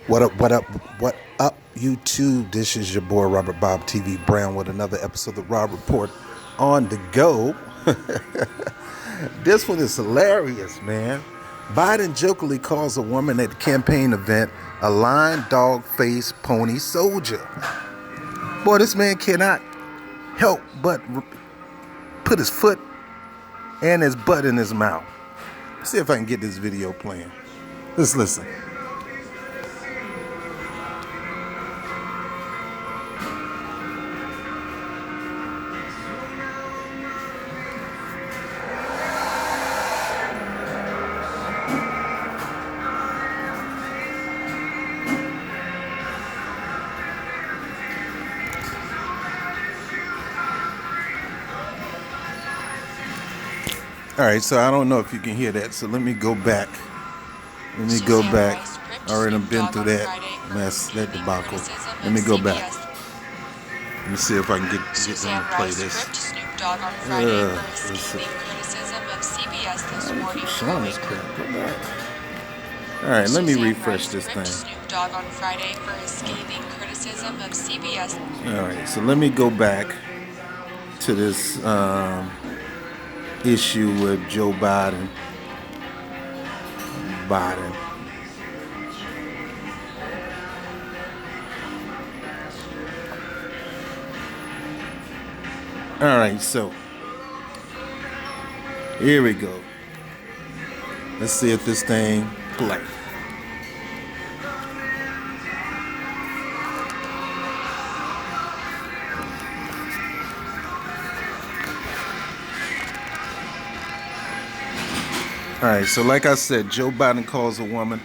What up, what up, what up, YouTube? This is your boy Robert Bob TV Brown with another episode of the Rob Report on the go. This one is hilarious, man. Biden jokingly calls a woman at the campaign event a lying dog-faced pony soldier. Boy, this man cannot help but put his foot and his butt in his mouth. Let's see if I can get this video playing. Let's listen. All right, so I don't know if you can hear that, so let me go back. I already been through that mess, that debacle. Let me go back. Let me see if I can get them to play this. Showing this crap. Go back. All right, let me refresh this thing. All right, so let me go back to this issue with Joe Biden. All right, so here we go. Let's see if this thing plays. All right, so like I said, Joe Biden calls a woman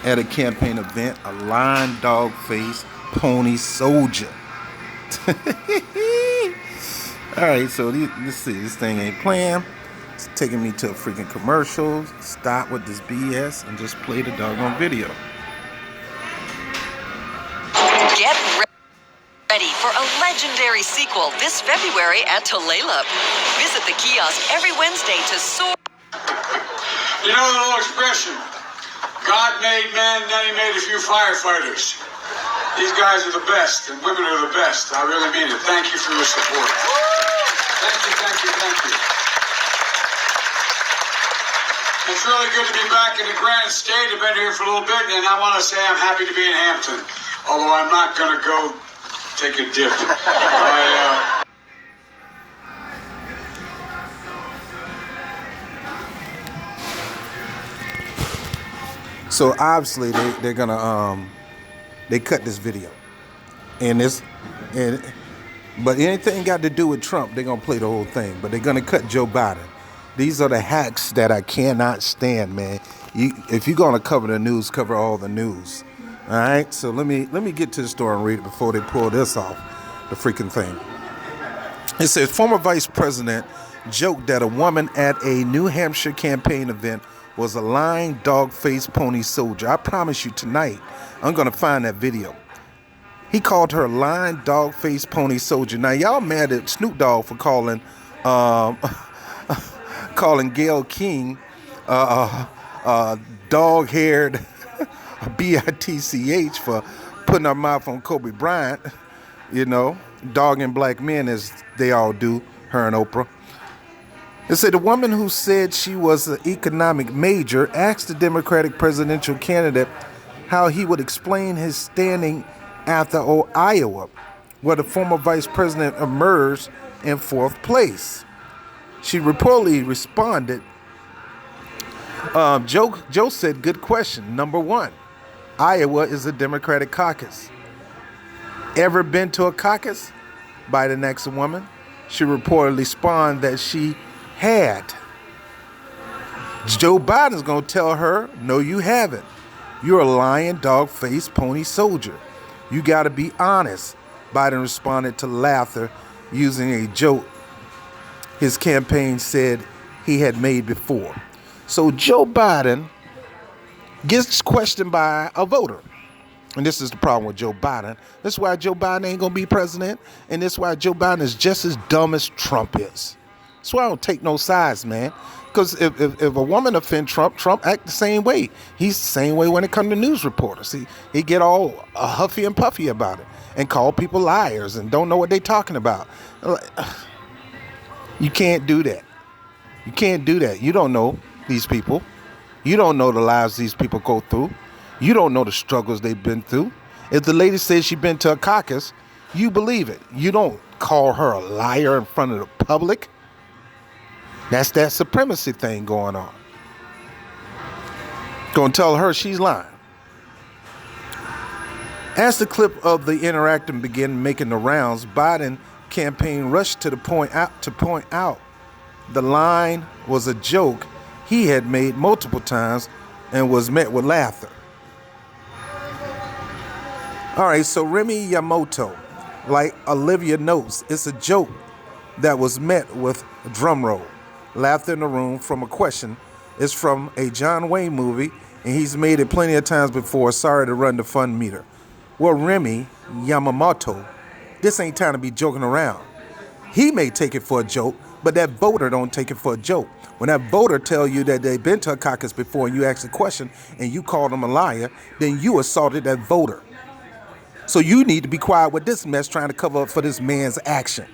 at a campaign event a lying dog-faced pony soldier. All right, so let's see. This thing ain't playing. It's taking me to a freaking commercial. Stop with this BS and just play the doggone video. Get ready for a legendary sequel this February at Tulalip. Visit the kiosk every Wednesday to soar. You know the old expression, God made man, then he made a few firefighters. These guys are the best, and women are the best. I really mean it. Thank you for your support. Thank you. It's really good to be back in the Grand State. I've been here for a little bit, and I want to say I'm happy to be in Hampton. Although I'm not going to go take a dip. So obviously they're gonna they cut this video, but anything got to do with Trump, they're gonna play the whole thing. But they're gonna cut Joe Biden. These are the hacks that I cannot stand, man. If you're gonna cover the news, cover all the news. All right. So let me get to the story and read it before they pull this off the freaking thing. It says former vice president joked that a woman at a New Hampshire campaign event was a lying dog-faced pony soldier. I promise you tonight, I'm going to find that video. He called her a lying dog-faced pony soldier. Now, y'all mad at Snoop Dogg for calling Gayle King dog-haired B-I-T-C-H for putting her mouth on Kobe Bryant, dogging black men as they all do, her and Oprah. It said the woman who said she was an economic major asked the Democratic presidential candidate how he would explain his standing after Iowa, where the former vice president emerged in fourth place. She reportedly responded, Joe said, good question. Number one, Iowa is a Democratic caucus. Ever been to a caucus? Biden asked the woman. She reportedly responded that she had. Joe Biden's going to tell her, no, you haven't. You're a lying dog-faced pony soldier. You got to be honest. Biden responded to laughter using a joke his campaign said he had made before. So Joe Biden gets questioned by a voter. And this is the problem with Joe Biden. This is why Joe Biden ain't going to be president. And this is why Joe Biden is just as dumb as Trump is. That's why I don't take no sides, man. Because if a woman offend Trump, Trump act the same way. He's the same way when it comes to news reporters. He get all huffy and puffy about it and call people liars and don't know what they talking about. You can't do that. You can't do that. You don't know these people. You don't know the lives these people go through. You don't know the struggles they've been through. If the lady says she's been to a caucus, you believe it. You don't call her a liar in front of the public. That's that supremacy thing going on. Gonna tell her she's lying. As the clip of the interacting began making the rounds, Biden campaign rushed to point out the line was a joke he had made multiple times and was met with laughter. All right, so Remy Yamamoto, like Olivia notes, it's a joke that was met with a drum roll. Laughter in the room from a question. It's from a John Wayne movie, and he's made it plenty of times before. Sorry to run the fun meter. Well, Remy Yamamoto, this ain't time to be joking around. He may take it for a joke, but that voter don't take it for a joke. When that voter tell you that they've been to a caucus before and you ask a question and you call them a liar, then you assaulted that voter. So you need to be quiet with this mess trying to cover up for this man's action.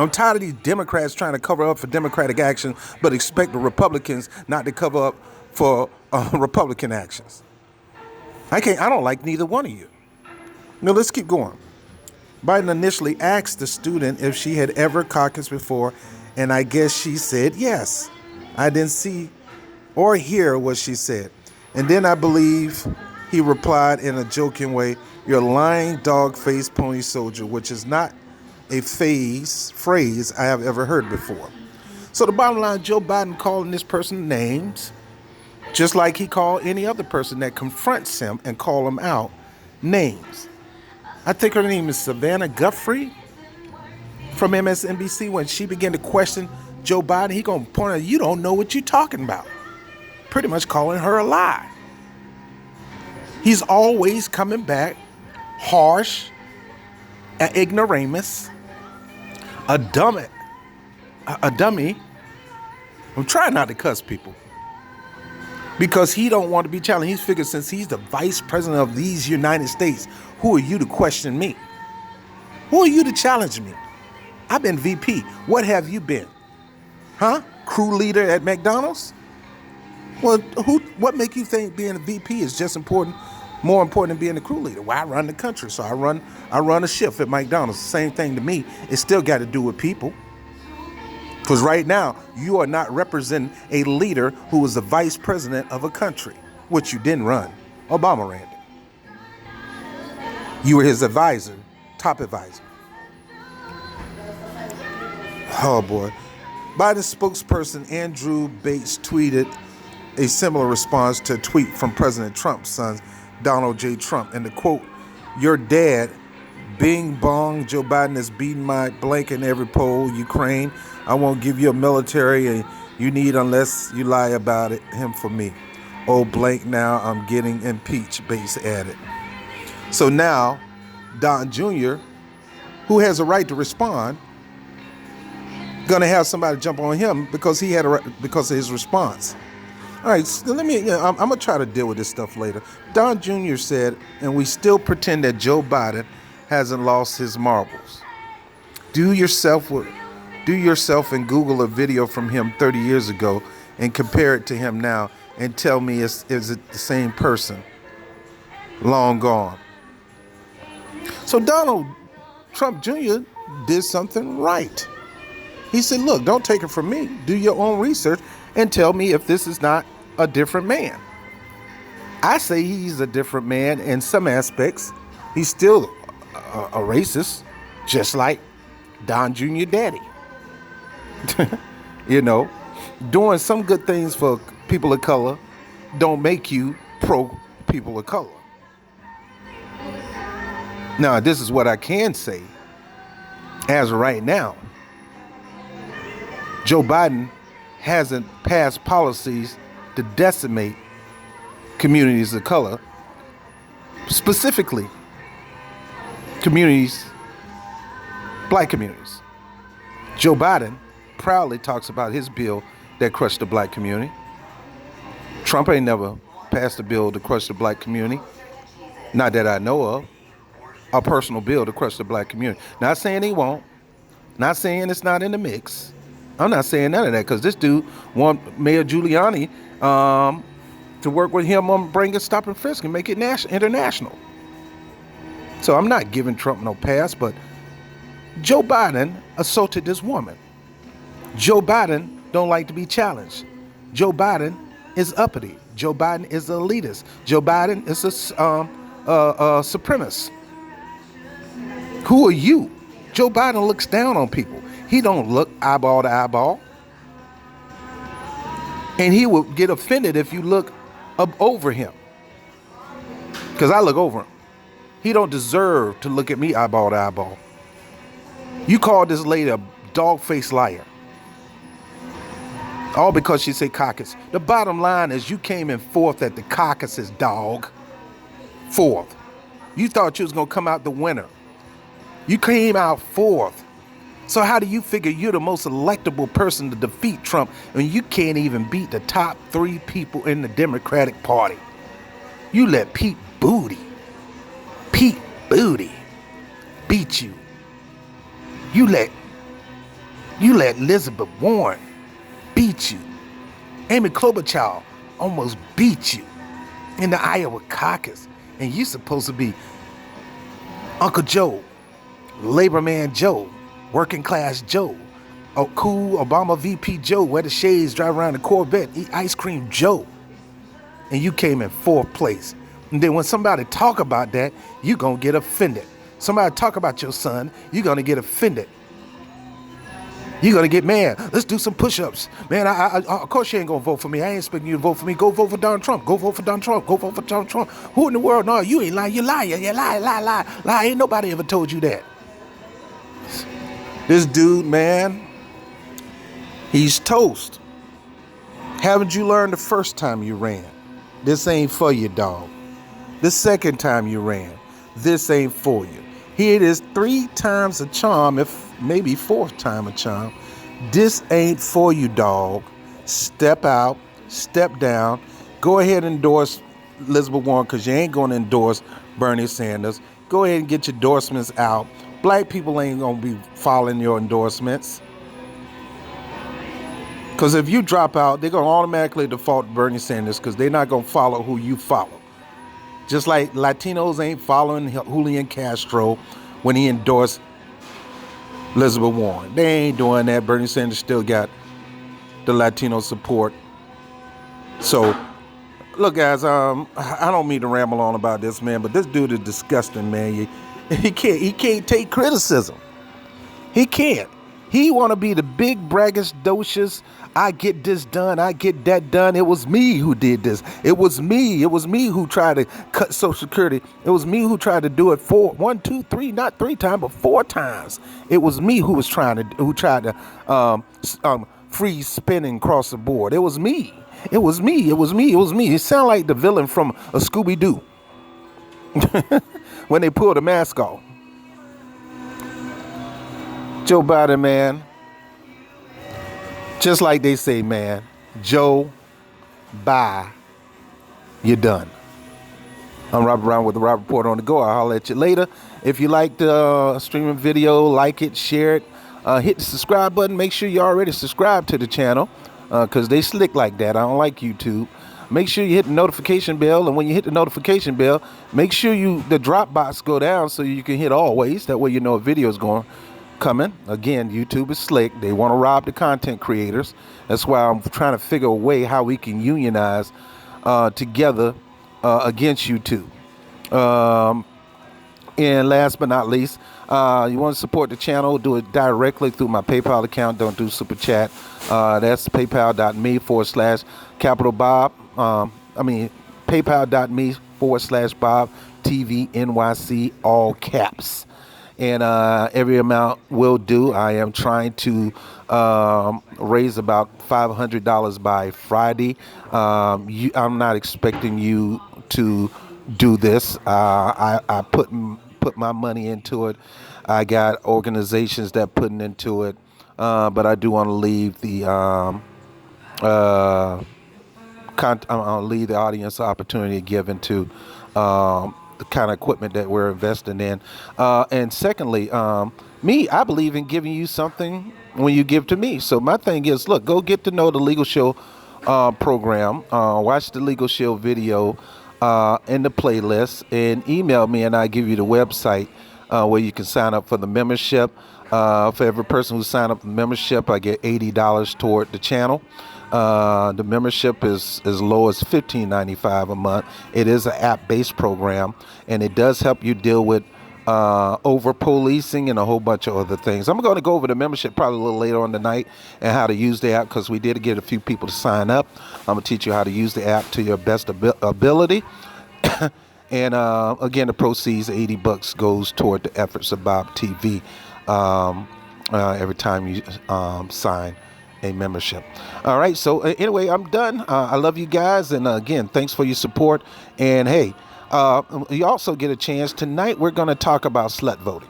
I'm tired of these Democrats trying to cover up for Democratic action, but expect the Republicans not to cover up for Republican actions. I don't like neither one of you. Now let's keep going. Biden initially asked the student if she had ever caucused before, and I guess she said yes. I didn't see or hear what she said. And then I believe he replied in a joking way, "You're lying, dog-faced pony soldier," which is not a phrase I have ever heard before. So the bottom line, Joe Biden calling this person names, just like he called any other person that confronts him and call him out names. I think her name is Savannah Guthrie from MSNBC. When she began to question Joe Biden, he gonna point out, you don't know what you're talking about. Pretty much calling her a lie. He's always coming back harsh, an ignoramus, a dummy. I'm trying not to cuss people because he don't want to be challenged. He's figured since he's the vice president of these United States, who are you to question me? Who are you to challenge me? I've been VP. What have you been? Huh? Crew leader at McDonald's? Well, what make you think being a VP is just more important than being a crew leader? Well, I run the country, so I run a shift at McDonald's. Same thing to me. It still got to do with people. Because right now, you are not representing a leader who is the vice president of a country, which you didn't run. Obama ran it. You were his advisor, top advisor. Oh boy. Biden spokesperson Andrew Bates tweeted a similar response to a tweet from President Trump's son, Donald J. Trump. And the quote, "Your dad, bing bong, Joe Biden is beating my blank in every poll, Ukraine. I won't give you a military you need unless you lie about him for me. Oh, blank now, I'm getting impeached," Bates added. So now, Don Jr., who has a right to respond, gonna have somebody jump on him because because of his response. All right, so I'm gonna try to deal with this stuff later. Don Jr. said, and we still pretend that Joe Biden hasn't lost his marbles. Do yourself and Google a video from him 30 years ago and compare it to him now and tell me is it the same person? Long gone. So Donald Trump Jr. did something right. He said, look, don't take it from me. Do your own research and tell me if this is not a different man. I say he's a different man in some aspects. He's still a racist, just like Don Jr. daddy. You know, doing some good things for people of color don't make you pro people of color. Now, this is what I can say. As of right now, Joe Biden hasn't passed policies to decimate communities of color, specifically black communities. Joe Biden proudly talks about his bill that crush the black community. Trump ain't never passed a bill to crush the black community. Not that I know of. A personal bill to crush the black community. Not saying he won't. Not saying it's not in the mix. I'm not saying none of that because this dude want Mayor Giuliani to work with him on bringing stop and frisk and make it international. So I'm not giving Trump no pass, but Joe Biden assaulted this woman. Joe Biden don't like to be challenged. Joe Biden is uppity. Joe Biden is an elitist. Joe Biden is a supremacist. Who are you? Joe Biden looks down on people. He don't look eyeball to eyeball. And he will get offended if you look up over him. Because I look over him. He don't deserve to look at me eyeball to eyeball. You called this lady a dog-faced liar. All because she said caucus. The bottom line is you came in fourth at the caucuses, dog. Fourth. You thought you was going to come out the winner. You came out fourth. So how do you figure you're the most electable person to defeat Trump when you can't even beat the top 3 people in the Democratic Party? You let Pete Booty beat you. You let Elizabeth Warren beat you. Amy Klobuchar almost beat you in the Iowa caucus. And you supposed to be Uncle Joe, Labor Man Joe, working class Joe, a cool Obama VP Joe, wear the shades, drive around the Corvette, eat ice cream Joe. And you came in 4th place. And then when somebody talk about that, you gonna get offended. Somebody talk about your son, you're gonna get offended. You're gonna get mad. Let's do some push-ups. Man, I of course you ain't gonna vote for me. I ain't expecting you to vote for me. Go vote for Donald Trump. Go vote for Donald Trump. Go vote for Donald Trump. Who in the world? No, you ain't lying. You liar. You lie. Ain't nobody ever told you that. This dude, man, he's toast. Haven't you learned the first time you ran? This ain't for you, dog. The second time you ran, this ain't for you. Here it is 3 times a charm, if maybe 4th time a charm. This ain't for you, dog. Step out, step down. Go ahead and endorse Elizabeth Warren because you ain't going to endorse Bernie Sanders. Go ahead and get your endorsements out. Black people ain't going to be following your endorsements. Because if you drop out, they're going to automatically default to Bernie Sanders because they're not going to follow who you follow. Just like Latinos ain't following Julian Castro when he endorsed Elizabeth Warren. They ain't doing that. Bernie Sanders still got the Latino support. So, look, guys, I don't mean to ramble on about this, man, but this dude is disgusting, man. He can't take criticism. He can't. He want to be the big braggadocious, I get this done, I get that done. It was me who did this. It was me who tried to cut Social Security. It was me who tried to do it 1, 2, 3, not 3 times, but 4 times. It was me who tried to freeze spending across the board. It was me. It was me. It sounded like the villain from a Scooby-Doo when they pulled the mask off. Joe Biden, man, just like they say, man, Joe, bye, you're done. I'm Robert Brown with the Robert Report on the go. I'll holler at you later. If you like the streaming video, like it, share it, hit the subscribe button. Make sure you already subscribe to the channel because they slick like that. I don't like YouTube. Make sure you hit the notification bell, and when you hit the notification bell, make sure the drop box go down so you can hit always. That way you know a video is coming. Again, YouTube is slick. They want to rob the content creators. That's why I'm trying to figure a way how we can unionize together against YouTube. And last but not least, you want to support the channel, do it directly through my PayPal account. Don't do super chat. That's paypal.me/capital Bob. paypal.me/Bob TV NYC, all caps. And every amount will do. I am trying to raise about $500 by Friday. I'm not expecting you to do this. I put my money into it. I got organizations that putting into it, but I do want to leave the I'll leave the audience the opportunity given to the kind of equipment that we're investing in. And secondly, I believe in giving you something when you give to me. So my thing is, look, go get to know the Legal Show program, watch the Legal Show video in the playlist, and email me, and I give you the website where you can sign up for the membership. For every person who sign up for the membership, I get $80 toward the channel. The membership is as low as $15.95 a month. It is an app-based program, and it does help you deal with over policing and a whole bunch of other things. I'm going to go over the membership probably a little later on tonight and how to use the app, because we did get a few people to sign up. I'm going to teach you how to use the app to your best ability. And again, the proceeds, $80 goes toward the efforts of Bob TV every time you sign a membership. All right, so anyway, I'm done. I love you guys, and again, thanks for your support. And hey, you also get a chance tonight. We're going to talk about slut voting.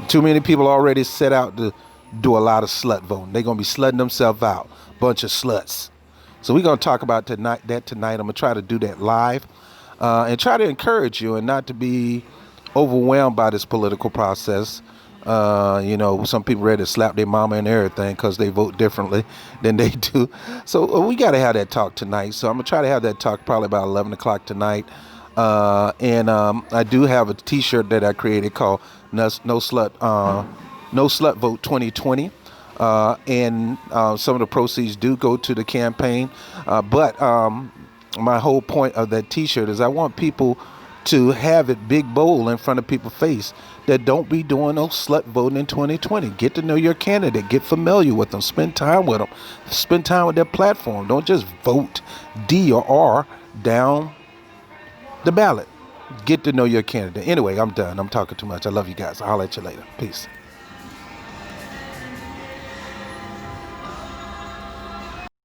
Too many people already set out to do a lot of slut voting. They're going to be slutting themselves out, bunch of sluts. So we're going to talk about tonight. I'm going to try to do that live and try to encourage you and not to be overwhelmed by this political process. Some people ready to slap their mama and everything because they vote differently than they do. So we got to have that talk tonight. So I'm going to try to have that talk probably about 11 o'clock tonight. I do have a t-shirt that I created called No Slut Vote 2020. And some of the proceeds do go to the campaign. But my whole point of that t-shirt is I want people to have it big, bold in front of people's face that don't be doing no slut voting in 2020. Get to know your candidate. Get familiar with them. Spend time with them. Spend time with their platform. Don't just vote D or R down the ballot. Get to know your candidate. Anyway, I'm done. I'm talking too much. I love you guys. I'll holler at you later. Peace.